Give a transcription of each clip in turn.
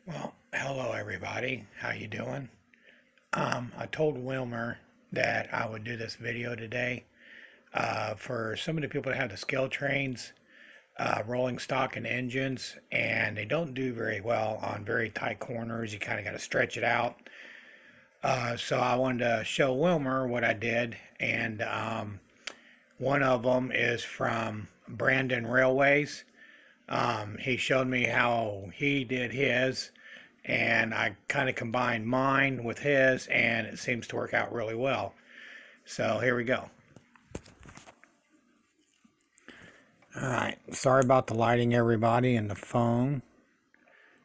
Well, hello everybody. How you doing? I told Wilmer that I would do this video today for some of the people that have the Scaletrains, rolling stock and engines, and they don't do very well on very tight corners. You kind of got to stretch it out. So I wanted to show Wilmer what I did, and one of them is from Brandon Railways. He showed me how he did his, and I kind of combined mine with his, and it seems to work out really well. So here we go. Alright, sorry about the lighting, everybody, and the phone.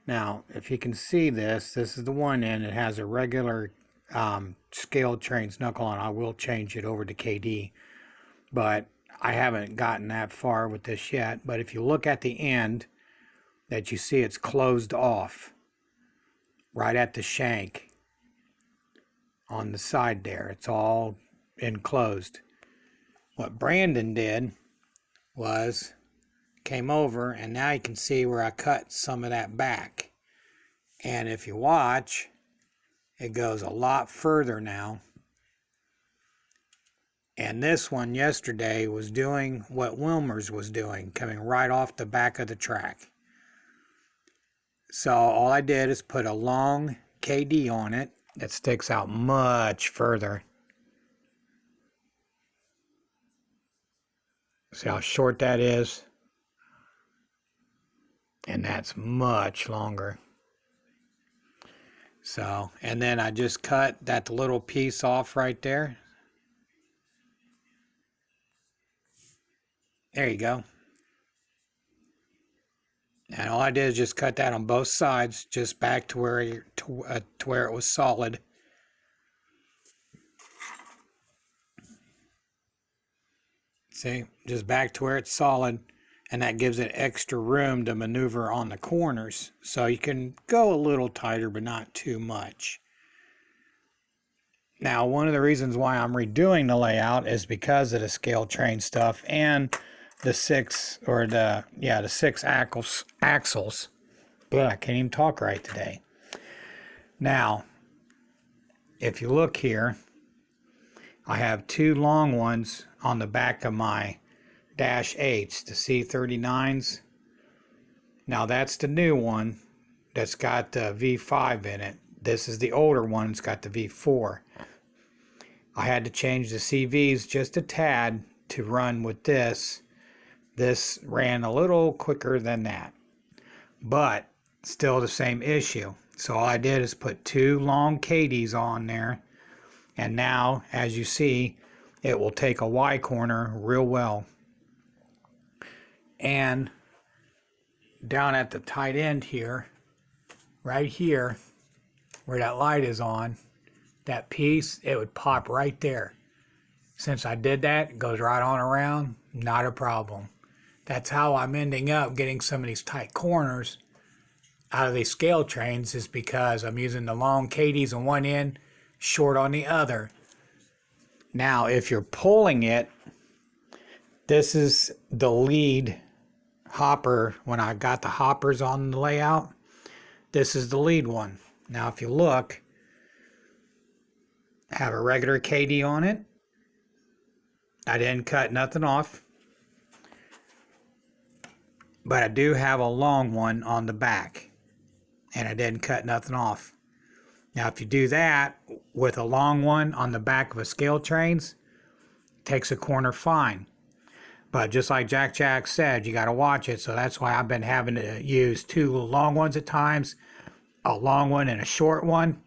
Now, if you can see this, this is the one end. It has a regular Scaletrains knuckle on. I will change it over to KD, but I haven't gotten that far with this yet. But if you look at the end, that you see it's closed off right at the shank on the side there. It's all enclosed. What Brandon did was came over, and now you can see where I cut some of that back. And if you watch, it goes a lot further now. And this one yesterday was doing what Wilmer's was doing, coming right off the back of the track. So all I did is put a long KD on it that sticks out much further. See how short that is? And that's much longer. So, and then I just cut that little piece off right there. There you go. And all I did is just cut that on both sides, just back to where it was solid. See, just back to where it's solid, and that gives it extra room to maneuver on the corners. So you can go a little tighter, but not too much. Now, one of the reasons why I'm redoing the layout is because of the Scaletrain stuff and the six axles. But I can't even talk right today. Now, if you look here, I have two long ones on the back of my Dash 8s, the C39s. Now that's the new one that's got the V5 in it. This is the older one, it's got the V4. I had to change the CVs just a tad to run with this. This ran a little quicker than that, but still the same issue. So all I did is put two long KDs on there, and now, as you see, it will take a Y corner real well. And down at the tight end here, right here, where that light is on, that piece, it would pop right there. Since I did that, it goes right on around, not a problem. That's how I'm ending up getting some of these tight corners out of these Scaletrains, is because I'm using the long KDs on one end, short on the other. Now, if you're pulling it, this is the lead hopper. When I got the hoppers on the layout, this is the lead one. Now, if you look, I have a regular KD on it. I didn't cut nothing off, but I do have a long one on the back, and I didn't cut nothing off. Now, if you do that with a long one on the back of a Scaletrains, it takes a corner fine. But just like Jack said, you got to watch it. So that's why I've been having to use two long ones at times, a long one and a short one.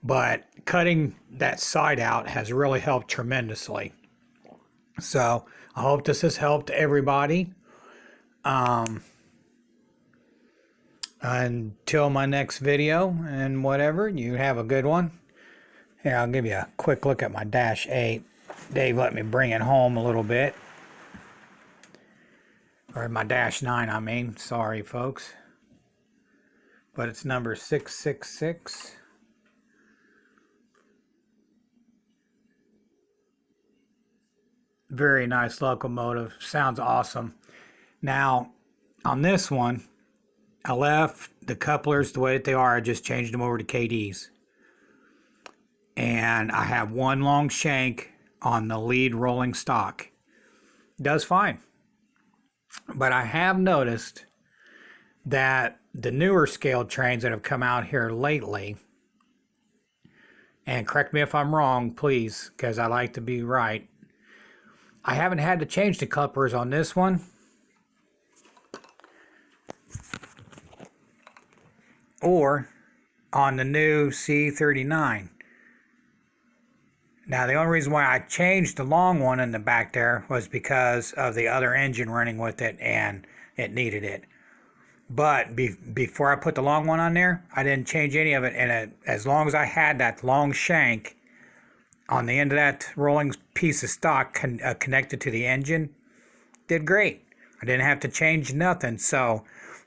But cutting that side out has really helped tremendously. So I hope this has helped everybody. Until my next video and whatever, you have a good one. Here, I'll give you a quick look at my Dash 8. Dave let me bring it home a little bit. Or my Dash 9, I mean. Sorry, folks. But it's number 666. Very nice locomotive. Sounds awesome. Now, on this one, I left the couplers the way that they are. I just changed them over to KDs. And I have one long shank on the lead rolling stock. Does fine. But I have noticed that the newer Scaletrains that have come out here lately, and correct me if I'm wrong, please, because I like to be right, I haven't had to change the couplers on this one. Or on the new C39. Now, the only reason why I changed the long one in the back there was because of the other engine running with it and it needed it. But before I put the long one on there, I didn't change any of it. And as long as I had that long shank on the end of that rolling piece of stock connected to the engine, did great. I didn't have to change nothing. So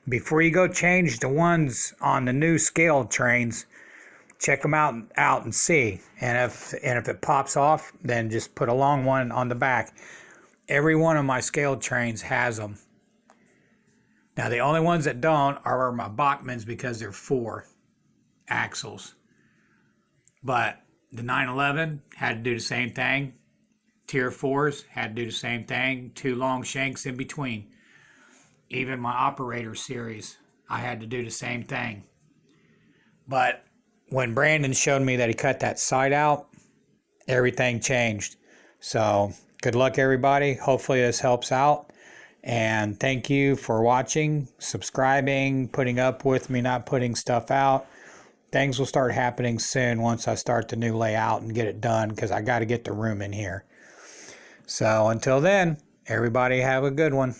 before you go change the ones on the new Scaletrains, check them out and see. And if it pops off, then just put a long one on the back. Every one of my Scaletrains has them. Now the only ones that don't are my Bachmans because they're 4 axles. But the 911 had to do the same thing. Tier 4s had to do the same thing. 2 long shanks in between. Even my Operator series, I had to do the same thing. But when Brandon showed me that he cut that side out, everything changed. So good luck, everybody. Hopefully this helps out. And thank you for watching, subscribing, putting up with me not putting stuff out. Things will start happening soon once I start the new layout and get it done, because I got to get the room in here. So until then, everybody have a good one.